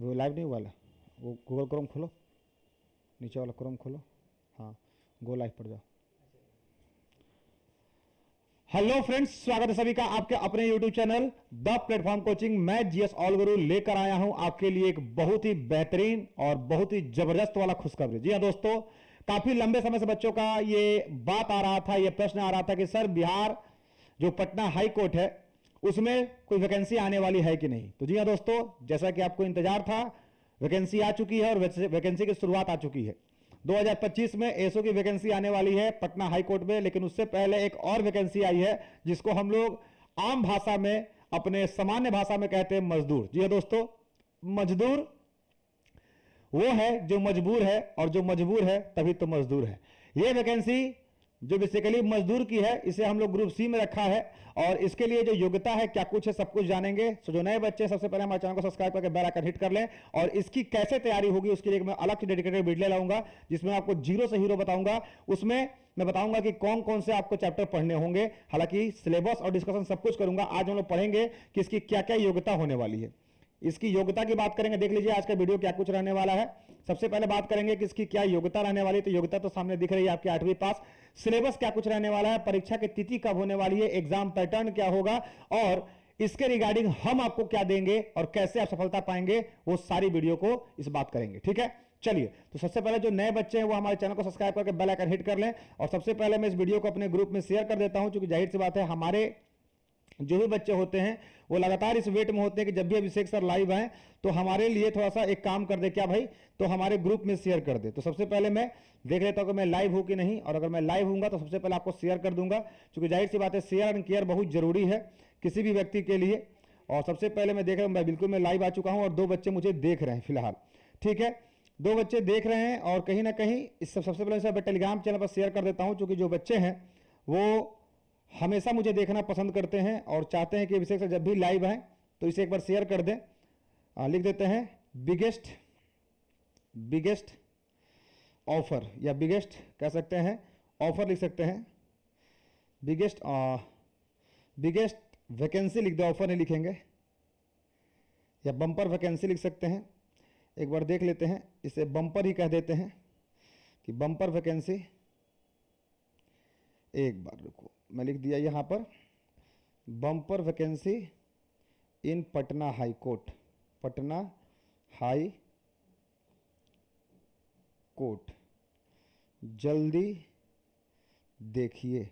वो लाइव नहीं हुआ वाला, वो गूगल क्रोम खोलो, नीचे वाला क्रोम खोलो, हाँ गो लाइव पर जाओ। हेलो फ्रेंड्स, स्वागत है सभी का आपके अपने YouTube channel the platform coaching. मैं जीएस ऑल गुरु लेकर आया हूं आपके लिए एक बहुत ही बेहतरीन और बहुत ही जबरदस्त वाला खुशखबरी। जी हाँ दोस्तों, काफी लंबे समय से बच्चों का ये बात आ रहा था, ये प्रश्न आ रहा था कि सर बिहार जो पटना हाई कोर्ट है उसमें कोई वैकेंसी आने वाली है कि नहीं। तो जी हाँ दोस्तों, जैसा कि आपको इंतजार था, वैकेंसी आ चुकी है और वैकेंसी की शुरुआत आ चुकी है। 2025 में एसओ की वैकेंसी आने वाली है पटना हाई कोर्ट में, लेकिन उससे पहले एक और वैकेंसी आई है जिसको हम लोग आम भाषा में, अपने सामान्य भाषा में कहते हैं मजदूर। जी हाँ दोस्तों, मजदूर वो है जो मजबूर है, और जो मजबूर है तभी तो मजदूर है। ये वैकेंसी जो बेसिकली मजदूर की है, इसे हम लोग ग्रुप सी में रखा है, और इसके लिए जो योग्यता है क्या कुछ है सब कुछ जानेंगे। तो जो नए बच्चे सबसे पहले हमारे चैनल को सब्सक्राइब करके बेल आइकन हिट कर लें, और इसकी कैसे तैयारी होगी उसके लिए मैं अलग से डेडिकेटेड वीडियो लाऊंगा जिसमें आपको जीरो से हीरो बताऊंगा। उसमें मैं बताऊंगा कि कौन कौन से आपको चैप्टर पढ़ने होंगे, हालांकि सिलेबस और डिस्कशन सब कुछ करूंगा। आज हम लोग पढ़ेंगे कि इसकी क्या क्या योग्यता होने वाली है। इसकी योग्यता की बात करेंगे, देख लीजिए आज का वीडियो क्या कुछ रहने वाला है। सबसे पहले बात करेंगे कि इसकी क्या योग्यता रहने वाली है। तो योग्यता तो सामने दिख रही है आपके 8वीं पास। सिलेबस क्या कुछ रहने वाला है, परीक्षा की तिथि कब होने वाली है, एग्जाम पैटर्न क्या होगा, और इसके रिगार्डिंग हम आपको क्या देंगे और कैसे आप सफलता पाएंगे, वो सारी वीडियो को इस बात करेंगे। ठीक है, चलिए। तो सबसे पहले जो नए बच्चे हैं वो हमारे चैनल को सब्सक्राइब करके बेल आइकन हिट कर लें, और सबसे पहले मैं इस वीडियो को अपने ग्रुप में शेयर कर देता हूं, क्योंकि जाहिर सी बात है हमारे जो भी बच्चे होते हैं वो लगातार इस वेट में होते हैं कि जब भी अभिषेक सर लाइव आए तो हमारे लिए थोड़ा सा एक काम कर दे क्या भाई, तो हमारे ग्रुप में शेयर कर दे। तो सबसे पहले मैं देख लेता हूं कि मैं लाइव हूं कि नहीं, और अगर मैं लाइव हूंगा तो सबसे पहले आपको शेयर कर दूंगा, क्योंकि जाहिर सी बात है शेयर एंड केयर बहुत जरूरी है किसी भी व्यक्ति के लिए। और सबसे पहले मैं देख रहा हूं, मैं बिल्कुल मैं लाइव आ चुका हूं और 2 बच्चे मुझे देख रहे हैं फिलहाल। ठीक है, 2 बच्चे देख रहे हैं, और कहीं ना कहीं इस सबसे पहले मैं टेलीग्राम चैनल पर शेयर कर देता हूं, क्योंकि जो बच्चे हैं वो हमेशा मुझे देखना पसंद करते हैं और चाहते हैं कि अभिषेक सर जब भी लाइव आए तो इसे एक बार शेयर कर दें। लिख देते हैं बिगेस्ट ऑफर, या बिगेस्ट कह सकते हैं, ऑफर लिख सकते हैं। बिगेस्ट वैकेंसी लिख दो, ऑफर नहीं लिखेंगे, या बम्पर वैकेंसी लिख सकते हैं। एक बार देख लेते हैं, इसे बम्पर ही कह देते हैं कि बम्पर वैकेंसी। एक बार रुको, मैं लिख दिया यहां पर बम्पर वैकेंसी इन Patna high court, Patna high court, जल्दी देखिए।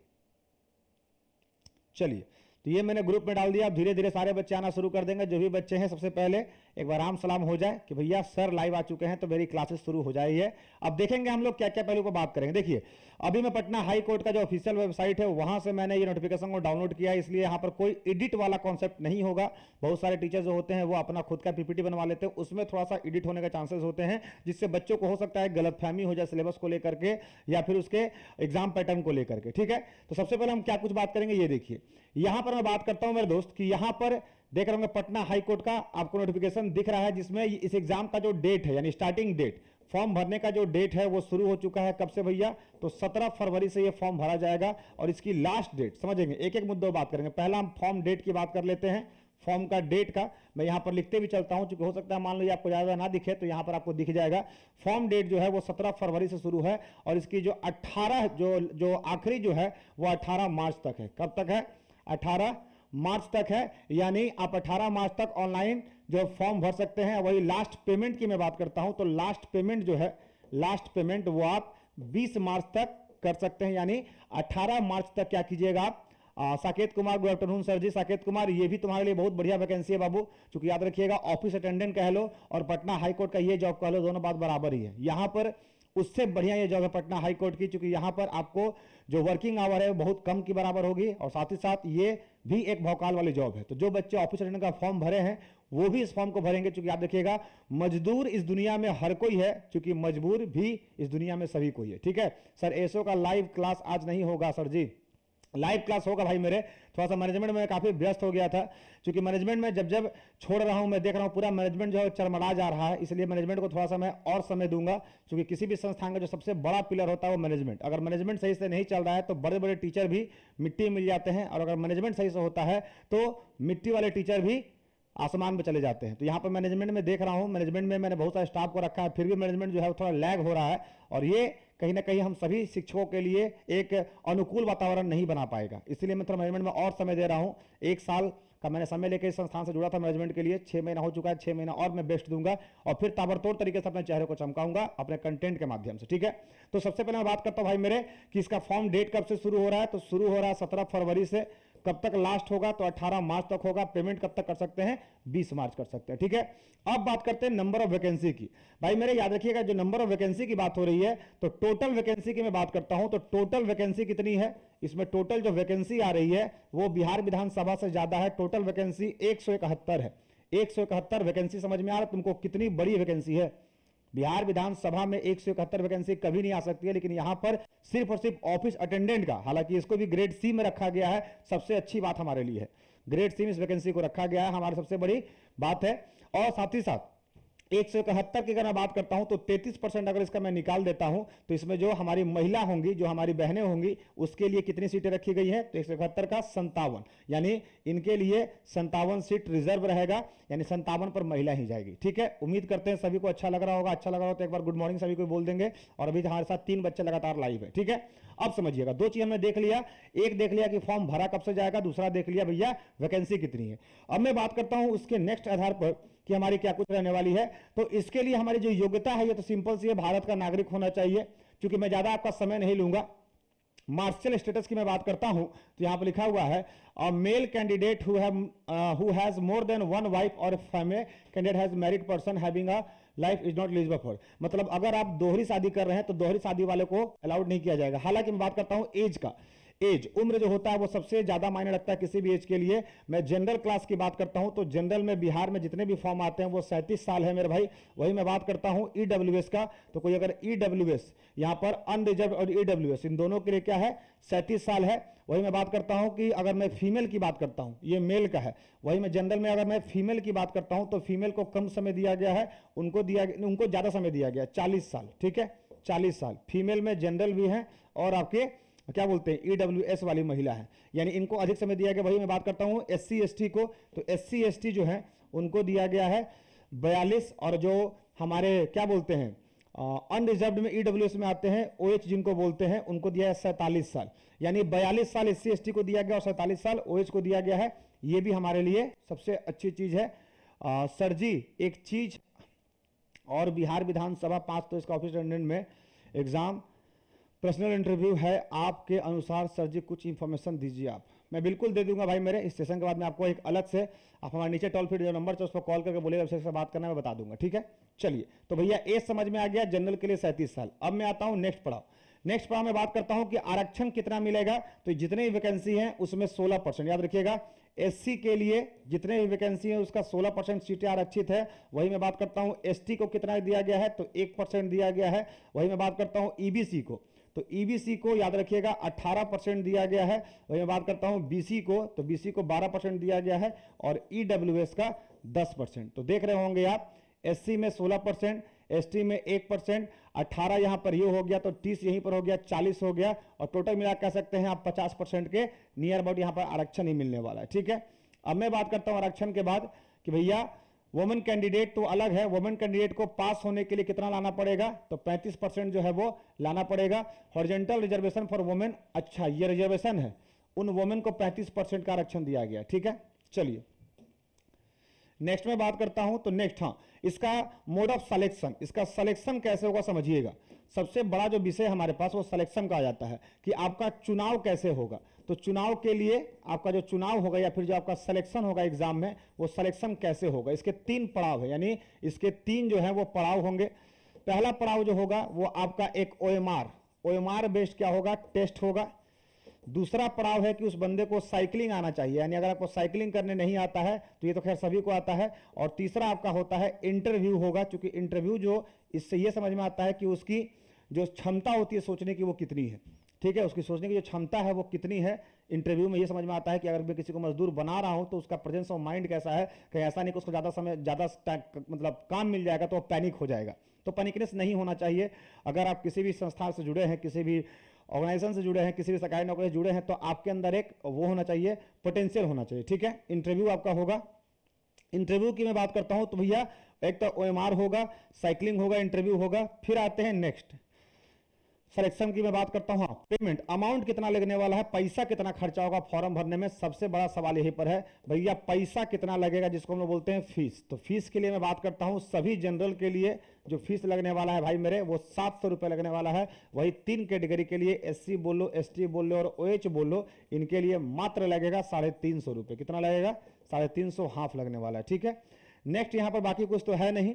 चलिए, तो ये मैंने ग्रुप में डाल दिया। अब धीरे धीरे सारे बच्चे आना शुरू कर देंगे। जो भी बच्चे हैं सबसे पहले एक बार राम सलाम हो जाए कि भैया सर लाइव आ चुके हैं, तो मेरी क्लासेस शुरू हो जाएगी। अब देखेंगे हम लोग क्या क्या पहलू को बात करेंगे। देखिए, अभी मैं पटना हाई कोर्ट का जो ऑफिशियल वेबसाइट है वहां से मैंने ये नोटिफिकेशन को डाउनलोड किया है, इसलिए यहां पर कोई एडिट वाला कॉन्सेप्ट नहीं होगा। बहुत सारे टीचर जो होते हैं वो अपना खुद का पीपीटी बनवा लेते हैं, उसमें थोड़ा सा एडिट होने का चांसेस होते हैं, जिससे बच्चों को हो सकता है गलतफहमी हो जाए सिलेबस को लेकर के या फिर उसके एग्जाम पैटर्न को लेकर के। ठीक है, तो सबसे पहले हम क्या कुछ बात करेंगे ये देखिए। यहां पर मैं बात करता हूं मेरे दोस्त कि यहां पर देख रहे होंगे पटना हाई कोर्ट का आपको नोटिफिकेशन दिख रहा है, जिसमें इस एग्जाम का जो डेट है यानी स्टार्टिंग डेट, फॉर्म भरने का जो डेट है वो शुरू हो चुका है। कब से भैया, तो 17 फरवरी से ये फॉर्म भरा जाएगा, और इसकी लास्ट डेट समझेंगे, एक एक मुद्दों बात करेंगे। पहला हम फॉर्म डेट की बात कर लेते हैं। फॉर्म का डेट का मैं यहां पर लिखते भी चलता हूं, क्योंकि हो सकता है मान लो आपको ज्यादा ना दिखे तो यहां पर आपको दिख जाएगा। फॉर्म डेट जो है वो 17 फरवरी से शुरू है, और इसकी जो 18 जो आखिरी जो है वो 18 मार्च तक है। कब तक है, 18 मार्च तक है, यानी आप 18 मार्च तक ऑनलाइन जो फॉर्म भर सकते हैं। वही लास्ट पेमेंट की मैं बात करता हूं, तो लास्ट पेमेंट जो है, लास्ट पेमेंट वो आप 20 मार्च तक कर सकते हैं, यानी 18 मार्च तक क्या कीजिएगा आप। Saket Kumar, good afternoon sir ji. Saket Kumar, ये भी तुम्हारे लिए बहुत बढ़िया वैकेंसी है बाबू, क्योंकि याद रखिएगा ऑफिस अटेंडेंट कह लो और पटना हाई कोर्ट का ये जॉब कह लो, दोनों बात बराबर ही है। यहां पर उससे बढ़िया ये जॉब है पटना हाई कोर्ट की, क्योंकि यहां पर आपको जो वर्किंग आवर है वो बहुत कम की बराबर होगी, और साथ ही साथ ये भी एक भौकाल वाली जॉब है। तो जो बच्चे ऑफिस अटेंडेंट का फॉर्म भरे हैं वो भी इस फॉर्म को भरेंगे, क्योंकि आप देखिएगा मजदूर इस दुनिया में हर कोई है, क्योंकि मजबूर भी इस दुनिया में सभी कोई है। ठीक है सर, एसओ का लाइव क्लास आज नहीं होगा सर जी। लाइव क्लास होगा भाई मेरे, थोड़ा सा मैनेजमेंट में काफी व्यस्त हो गया था, क्योंकि मैनेजमेंट में जब जब छोड़ रहा हूं मैं देख रहा हूं पूरा मैनेजमेंट जो है चरमरा जा रहा है, इसलिए मैनेजमेंट को थोड़ा सा मैं और समय दूंगा, क्योंकि किसी भी संस्थान का जो सबसे बड़ा पिलर होता है वो मैनेजमेंट। अगर मैनेजमेंट सही से नहीं चल रहा है तो बड़े बड़े टीचर भी मिट्टी मिल जाते हैं, और अगर मैनेजमेंट सही से होता है तो मिट्टी वाले टीचर भी आसमान में चले जाते हैं। तो यहाँ पर मैनेजमेंट में देख रहा हूँ, मैनेजमेंट में मैंने बहुत सारे स्टाफ को रखा है, फिर भी मैनेजमेंट जो है थोड़ा लैग हो रहा है, और ये कहीं ना कहीं हम सभी शिक्षकों के लिए एक अनुकूल वातावरण नहीं बना पाएगा। इसलिए मैं थोड़ा मैनेजमेंट में और समय दे रहा हूँ। 1 साल का मैंने समय लेकर इस संस्थान से जुड़ा था मैनेजमेंट के लिए, 6 महीना हो चुका है, 6 महीना और मैं बेस्ट दूंगा और फिर ताबड़तोड़ तरीके से अपने चेहरे को चमकाऊंगा अपने कंटेंट के माध्यम से, ठीक है। तो सबसे पहले मैं बात करता हूं भाई मेरे कि इसका फॉर्म डेट कब से शुरू हो रहा है। तो शुरू हो रहा है 17 फरवरी से, कब तक लास्ट होगा तो 18 मार्च तक होगा। पेमेंट कब तक कर सकते हैं, 20 मार्च कर सकते हैं, ठीक है। अब बात करते हैं नंबर ऑफ वैकेंसी की। भाई मेरे याद रखिएगा, जो नंबर ऑफ वैकेंसी की बात हो रही है तो टोटल वैकेंसी की मैं बात करता हूं। तो टोटल वैकेंसी कितनी है, इसमें टोटल जो वैकेंसी आ रही है वो बिहार विधानसभा से ज्यादा है। टोटल वैकेंसी 171 है। 171 वैकेंसी, समझ में आ रहा है तुमको कितनी बड़ी वैकेंसी है। बिहार विधानसभा में 171 वैकेंसी कभी नहीं आ सकती है, लेकिन यहां पर सिर्फ और सिर्फ ऑफिस अटेंडेंट का, हालांकि इसको भी ग्रेड सी में रखा गया है, सबसे अच्छी बात हमारे लिए है, ग्रेड सी में इस वैकेंसी को रखा गया है, हमारी सबसे बड़ी बात है। और साथ ही साथ 171 की अगर मैं बात करता हूं तो 33% अगर इसका मैं निकाल देता हूं तो इसमें जो हमारी महिला होंगी, जो हमारी बहनें होंगी, उसके लिए कितनी सीटें रखी गई हैं, तो 171 का 57, यानी इनके लिए 57 सीट रिजर्व रहेगा, यानी 57 पर महिला ही जाएगी, ठीक है। उम्मीद करते हैं सभी को अच्छा लग रहा होगा। अच्छा लग रहा हो तो एक बार गुड मॉर्निंग सभी को बोल देंगे। और अभी हमारे साथ 3 बच्चे लगातार लाइव है, ठीक है। अब समझिएगा, 2 चीज हमने देख लिया, एक देख लिया कि फॉर्म भरा कब से जाएगा, दूसरा देख लिया भैया वैकेंसी कितनी है। अब मैं बात करता हूं उसके नेक्स्ट आधार पर कि हमारी क्या कुछ रहने वाली है। तो इसके लिए हमारी जो योग्यता है ये तो सिंपल सी है, भारत का नागरिक होना चाहिए। क्योंकि मैं ज्यादा आपका समय नहीं लूंगा, मार्शल स्टेटस की मैं बात करता हूं तो यहां पर लिखा हुआ है a male candidate who has more than one wife और female candidate has married person having a life is not eligible for. मतलब अगर आप दोहरी शादी कर रहे हैं तो दोहरी शादी वाले को अलाउड नहीं किया जाएगा। हालांकि मैं बात करता हूं एज का, एज उम्र जो होता है वो सबसे ज्यादा मायने रखता है किसी भी एज के लिए। मैं जनरल क्लास की बात करता हूं तो जनरल में बिहार में जितने भी फॉर्म आते हैं वो 37 साल है मेरे भाई। वही मैं बात करता हूं ईडब्ल्यूएस का, तो कोई अगर ईडब्ल्यूएस यहां पर अनरिजर्व और ईडब्ल्यूएस इन दोनों के लिए क्या है, 37 साल है। वही मैं बात करता हूं कि अगर मैं फीमेल की बात करता हूं, ये मेल का है। वही मैं जनरल में अगर मैं फीमेल की बात करता हूं तो फीमेल को कम समय दिया गया है, उनको ज्यादा समय दिया गया, 40 साल, ठीक है, 40 साल। फीमेल में जनरल भी है और आपके क्या बोलते हैं ईडब्ल्यूएस वाली महिला है, यानी इनको अधिक समय दिया गया। वही मैं बात करता हूं एससी एसटी को, तो एससी एसटी जो है उनको दिया गया है 42, और जो हमारे क्या बोलते हैं अनरिजर्व्ड में ईडब्ल्यूएस में आते हैं ओएच जिनको बोलते हैं, उनको दिया है 47 साल। यानी 42 साल एससी एसटी को दिया गया और 47 साल ओएच को दिया गया है। ये भी हमारे लिए सबसे अच्छी चीज है। सर जी एक चीज और, बिहार विधानसभा 5 तो इसका ऑफिस अटेंडेंट में एग्जाम पर्सनल इंटरव्यू है, आपके अनुसार सर जी कुछ इंफॉर्मेशन दीजिए आप। मैं बिल्कुल दे दूंगा भाई मेरे, इस सेशन के बाद मैं आपको एक अलग से, आप हमारे नीचे टोल फ्री जो नंबर है उस पर कॉल करके बोलेगा से बात करना, मैं बता दूंगा, ठीक है। चलिए, तो भैया एज समझ में आ गया, जनरल के लिए 37 साल। अब मैं आता हूं नेक्स्ट पड़ाव। नेक्स्ट पड़ाव में बात करता हूं कि आरक्षण कितना मिलेगा। तो जितने वैकेंसी हैं उसमें 16%, याद रखिएगा एससी के लिए जितने भी वैकेंसी है उसका 16% सीटें आरक्षित है। वही मैं बात करता हूं एसटी को कितना दिया गया है, तो 1% दिया गया है। वही मैं बात करता हूं ईबीसी को, तो ईबीसी को याद रखिएगा 18% दिया गया है। वही मैं बात करता हूं बीसी को, तो बीसी को 12% दिया गया है और ईडब्ल्यूएस का 10%। तो देख रहे होंगे आप, एससी में 16%, एसटी में 1%, 18 यहां पर ये हो गया, तो 30 यहीं पर हो गया, 40 हो गया, और टोटल मिला कह सकते हैं आप 50% के नियर अबाउट यहां पर आरक्षण ही मिलने वाला है, ठीक है। अब मैं बात करता हूं आरक्षण के बाद कि भैया वुमेन कैंडिडेट तो अलग है, वुमेन कैंडिडेट को पास होने के लिए कितना लाना पड़ेगा, तो 35% जो है वो लाना पड़ेगा। हॉरिजॉन्टल रिजर्वेशन फॉर वुमेन, अच्छा ये रिजर्वेशन है, उन वुमेन को 35% का आरक्षण दिया गया, ठीक है। चलिए नेक्स्ट में बात करता हूं, तो नेक्स्ट हाँ इसका मोड ऑफ सिलेक्शन, इसका सिलेक्शन कैसे होगा समझिएगा। सबसे बड़ा जो विषय हमारे पास वो सिलेक्शन का आ जाता है कि आपका चुनाव कैसे होगा। तो चुनाव के लिए आपका जो चुनाव होगा या फिर जो आपका सिलेक्शन होगा एग्जाम में, वो सिलेक्शन कैसे होगा। इसके 3 पड़ाव है, यानी इसके 3 जो है वो पड़ाव होंगे। पहला पड़ाव जो होगा वो आपका एक ओएमआर बेस्ड क्या होगा, टेस्ट होगा। दूसरा पड़ाव है कि उस बंदे को साइकिलिंग आना चाहिए, यानी अगर आपको साइकिलिंग करने नहीं आता है तो ये तो खैर सभी को आता है। और तीसरा आपका होता है इंटरव्यू होगा, क्योंकि इंटरव्यू जो इससे ये समझ में आता है कि उसकी जो क्षमता होती है सोचने की वो कितनी है, ठीक है, उसकी सोचने की जो क्षमता है वो कितनी है। इंटरव्यू में ये समझ में आता है कि अगर मैं किसी को मजदूर बना रहा हूं तो उसका प्रेजेंस ऑफ माइंड कैसा है, कहीं ऐसा नहीं कि उसको ज्यादा समय मतलब काम मिल जाएगा तो पैनिक हो जाएगा। तो पैनिकनेस नहीं होना चाहिए। अगर आप किसी भी संस्था से जुड़े हैं, किसी भी ऑर्गेनाइजेशन से जुड़े हैं, किसी भी सरकारी नौकरी से जुड़े हैं, तो आपके अंदर एक वो होना चाहिए, पोटेंशियल होना चाहिए, ठीक है। इंटरव्यू आपका होगा इंटरव्यू की मैं बात करता हूं तो भैया एक तो ओएमआर होगा, साइकिलिंग होगा, इंटरव्यू होगा। फिर आते हैं नेक्स्ट सिलेक्शन की मैं बात करता हूं। हाँ, पेमेंट अमाउंट कितना लगने वाला है, पैसा कितना खर्चा होगा फॉर्म भरने में, सबसे बड़ा सवाल यहीं पर है भैया पैसा कितना लगेगा, जिसको हम लोग बोलते हैं फीस। तो फीस के लिए मैं बात करता हूं, सभी जनरल के लिए जो फीस लगने वाला है भाई मेरे वो 700 रुपये लगने वाला है। वही 3 कैटेगरी के लिए एससी बोल लो, एसटी बोल लो और ओएच बोल लो, इनके लिए मात्र लगेगा 350 रुपये। कितना लगेगा? 350 हाफ लगने वाला है। ठीक है, नेक्स्ट यहाँ पर बाकी कुछ तो है नहीं।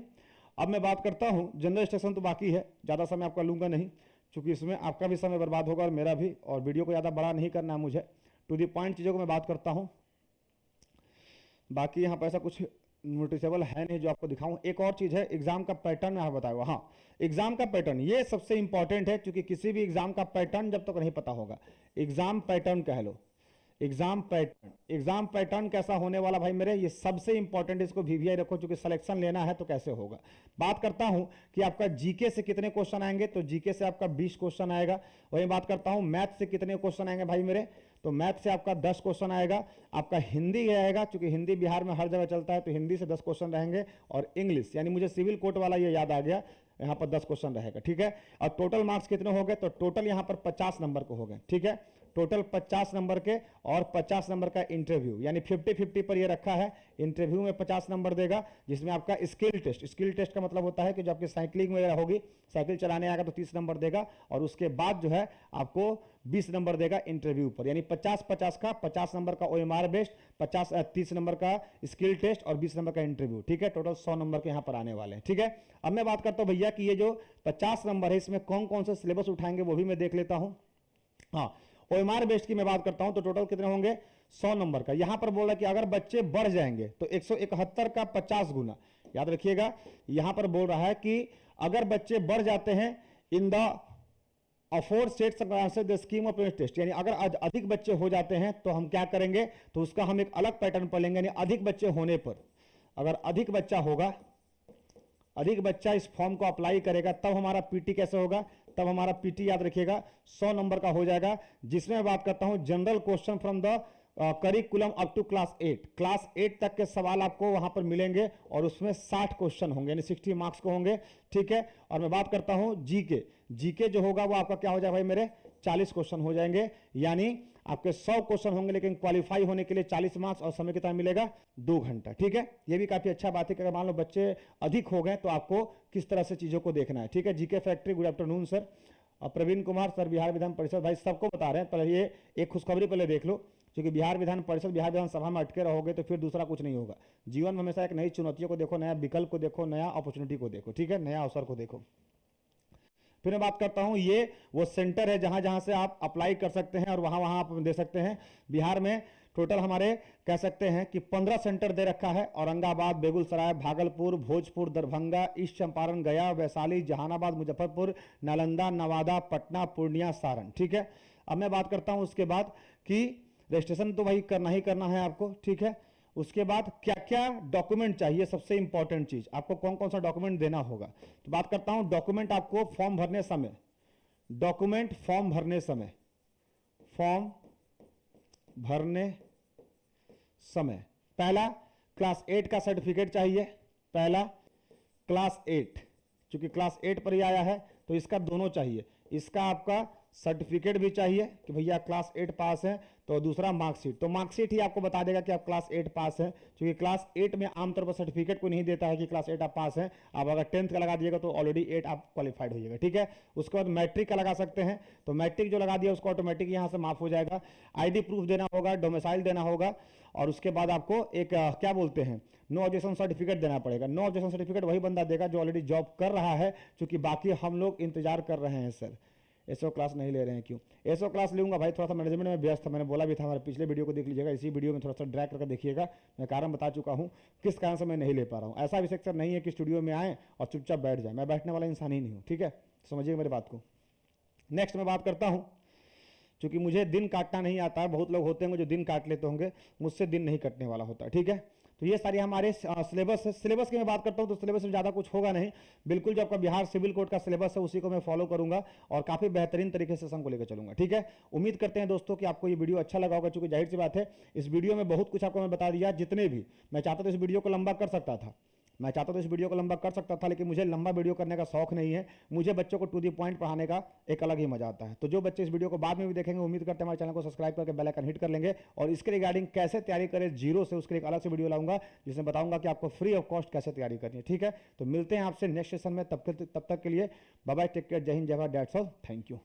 अब मैं बात करता हूँ जनरल स्टेशन, तो बाकी है, ज़्यादा समय आपका लूंगा नहीं क्योंकि इसमें आपका भी समय बर्बाद होगा और मेरा भी, और वीडियो को ज़्यादा बड़ा नहीं करना है मुझे। टू दी पॉइंट चीज़ों को मैं बात करता हूँ। बाकी यहाँ पर ऐसा कुछ नोटिसेबल है नहीं जो आपको दिखाऊं। एक और चीज़ है, एग्जाम का पैटर्न मैं बताऊंगा। हाँ, एग्जाम का पैटर्न ये सबसे इंपॉर्टेंट है, क्योंकि किसी भी एग्जाम का पैटर्न जब तक नहीं पता होगा, एग्जाम पैटर्न कह लो, एग्जाम पैटर्न कैसा होने वाला भाई मेरे, ये सबसे इंपॉर्टेंट, इसको वीवीआई रखो, क्योंकि सिलेक्शन लेना है तो कैसे होगा। बात करता हूं कि आपका जीके से कितने क्वेश्चन आएंगे, तो जीके से आपका 20 क्वेश्चन आएगा। वही बात करता हूं मैथ से कितने क्वेश्चन आएंगे भाई मेरे, तो मैथ से आपका 10 क्वेश्चन आएगा। आपका हिंदी आएगा, क्योंकि हिंदी बिहार में हर जगह चलता है, तो हिंदी से 10 क्वेश्चन रहेंगे। और इंग्लिश, यानी मुझे सिविल कोर्ट वाला ये याद आ गया, यहाँ पर 10 क्वेश्चन रहेगा। ठीक है, और टोटल मार्क्स कितने हो गए, तो टोटल यहाँ पर 50 नंबर को हो गए। ठीक है, टोटल 50 नंबर के और 50 नंबर का इंटरव्यू, यानी 50-50 पर ये रखा है। इंटरव्यू में 50 नंबर देगा, जिसमें आपका स्किल टेस्ट का मतलब होता है कि जो आपकी साइकिलिंग वगैरह होगी, साइकिल चलाने आएगा तो 30 नंबर देगा, और उसके बाद जो है आपको 20 नंबर देगा इंटरव्यू पर, यानी 50-50 का, 50 नंबर का ओएमआर बेस्ड, 30 नंबर का स्किल टेस्ट और 20 नंबर का इंटरव्यू। ठीक है, टोटल 100 नंबर के यहाँ पर आने वाले हैं। ठीक है, अब मैं बात करता हूँ भैया कि ये जो 50 नंबर है इसमें कौन कौन से सिलेबस उठाएंगे वो भी मैं देख लेता हूँ। हाँ, ओएमआर बेस्ड की मैं बात करता हूं तो टोटल कितने होंगे, 100 नंबर का। यहां पर बोल रहा है कि अगर बच्चे बढ़ जाएंगे तो 171 का 50 गुना, याद रखिएगा। यहां पर बोल रहा है कि अगर बच्चे बढ़ जाते हैं in the afford sets answer the scheme of test, यानी अगर आज अधिक बच्चे हो जाते हैं तो हम क्या करेंगे, तो उसका हम एक अलग पैटर्न पर लेंगे। यानी अधिक बच्चे होने पर, अगर अधिक बच्चा होगा, अधिक बच्चा इस फॉर्म को अप्लाई करेगा, तब हमारा पीटी कैसे होगा, तब हमारा पीटी याद रखिएगा 100 नंबर का हो जाएगा। जिसमें मैं बात करता हूं general question from the curriculum up to class 8 तक के सवाल आपको वहां पर मिलेंगे, और उसमें 60 क्वेश्चन होंगे, यानी 60 मार्क्स को होंगे। ठीक है, और मैं बात करता हूं जीके जो होगा वो आपका क्या हो जाएगा भाई मेरे, 40 क्वेश्चन हो जाएंगे, यानी आपके 100 क्वेश्चन होंगे, लेकिन क्वालिफाई होने के लिए 40 मार्क्स, और समय कितना मिलेगा, 2 घंटा। ठीक है, ये भी काफी अच्छा बात है कि अगर मान लो बच्चे अधिक हो गए तो आपको किस तरह से चीजों को देखना है। ठीक है, GK factory, good afternoon sir. और प्रवीण कुमार सर, बिहार विधान परिषद, भाई सबको बता रहे हैं, पहले ये एक खुशखबरी पहले देख लो, क्योंकि बिहार विधान परिषद, बिहार विधानसभा में अटके रहोगे तो फिर दूसरा कुछ नहीं होगा। जीवन में हमेशा एक नई चुनौतियों को देखो, नया विकल्प को देखो, नया अपॉर्चुनिटी को देखो। ठीक है, नया अवसर को देखो। फिर मैं बात करता हूं, ये वो सेंटर है जहां जहां से आप अप्लाई कर सकते हैं और वहां वहां आप दे सकते हैं। बिहार में टोटल हमारे कह सकते हैं कि 15 सेंटर दे रखा है, औरंगाबाद, बेगूसराय, भागलपुर, भोजपुर, दरभंगा, ईस्ट चंपारण, गया, वैशाली, जहानाबाद, मुजफ्फरपुर, नालंदा, नवादा, पटना, पूर्णिया, सारण। ठीक है, अब मैं बात करता हूं उसके बाद कि रजिस्ट्रेशन तो भाई करना ही करना है आपको। ठीक है, उसके बाद क्या क्या डॉक्यूमेंट चाहिए, सबसे इंपॉर्टेंट चीज, आपको कौन कौन सा डॉक्यूमेंट देना होगा। तो बात करता हूं डॉक्यूमेंट, आपको फॉर्म भरने समय, डॉक्यूमेंट फॉर्म भरने समय, फॉर्म भरने समय पहला क्लास 8 का सर्टिफिकेट चाहिए, पहला क्लास 8, चूंकि क्लास 8 पर ही आया है तो इसका दोनों चाहिए। इसका आपका सर्टिफिकेट भी चाहिए कि भैया क्लास 8 पास है, तो दूसरा मार्कशीट, तो मार्कशीट ही आपको बता देगा कि आप क्लास 8 पास हैं, क्योंकि क्लास 8 में आमतौर पर सर्टिफिकेट को नहीं देता है कि क्लास 8 आप पास हैं। आप अगर 10th का लगा दिएगा तो ऑलरेडी 8 आप क्वालिफाइड हो जाएगा। ठीक है, उसके बाद मैट्रिक का लगा सकते हैं, तो मैट्रिक जो लगा दिया उसको ऑटोमेटिक यहाँ से माफ हो जाएगा। आईडी प्रूफ देना होगा, डोमिसाइल देना होगा, और उसके बाद आपको एक क्या बोलते हैं, नो ऑब्जेक्शन सर्टिफिकेट देना पड़ेगा। नो ऑब्जेक्शन सर्टिफिकेट वही बंदा देगा जो ऑलरेडी जॉब कर रहा है, क्योंकि बाकी हम लोग इंतजार कर रहे हैं। सर एसओ क्लास नहीं ले रहे हैं, क्यों? एसओ क्लास लूंगा भाई, थोड़ा सा मैनेजमेंट में व्यस्त था, मैंने बोला भी था, हमारे पिछले वीडियो को देख लीजिएगा, इसी वीडियो में थोड़ा सा ड्रैग करके देखिएगा, मैं कारण बता चुका हूँ किस कारण से मैं नहीं ले पा रहा हूँ। ऐसा भी सेक्टर नहीं है कि स्टूडियो में आए और चुपचाप बैठ जाए, मैं बैठने वाला इंसान ही नहीं हूँ। ठीक है, समझिए मेरी बात को। नेक्स्ट मैं बात करता हूँ, क्योंकि मुझे दिन काटना नहीं आता है, बहुत लोग होते होंगे जो दिन काट लेते होंगे, मुझसे दिन नहीं कटने वाला होता है। ठीक है, तो ये सारी हमारे सिलेबस है। सिलेबस की मैं बात करता हूँ तो सिलेबस में ज़्यादा कुछ होगा नहीं, बिल्कुल जो आपका बिहार सिविल कोड का सिलेबस है उसी को मैं फॉलो करूंगा और काफ़ी बेहतरीन तरीके से को लेकर चलूंगा। ठीक है, उम्मीद करते हैं दोस्तों कि आपको ये वीडियो अच्छा लगा होगा, क्योंकि जाहिर सी बात है इस वीडियो में बहुत कुछ आपको मैं बता दिया। जितने भी मैं चाहता तो इस वीडियो को लंबा कर सकता था, लेकिन मुझे लंबा वीडियो करने का शौक नहीं है। मुझे बच्चों को टू दी पॉइंट पढ़ाने का एक अलग ही मजा आता है। तो जो बच्चे इस वीडियो को बाद में भी देखेंगे, उम्मीद करते हैं हमारे चैनल को सब्सक्राइब करके बेल आइकन हिट कर लेंगे, और इसके रिगार्डिंग कैसे तैयारी करें जीरो से, उसके एक अलग से वीडियो लाऊंगा जिसमें बताऊंगा कि आपको फ्री ऑफ कॉस्ट कैसे तैयारी करनी है। ठीक है, तो मिलते हैं आपसे नेक्स्ट सेशन में, तब तक के लिए बाय बाय, टेक केयर, जय हिंद, जय Bharat, that's all, thank you.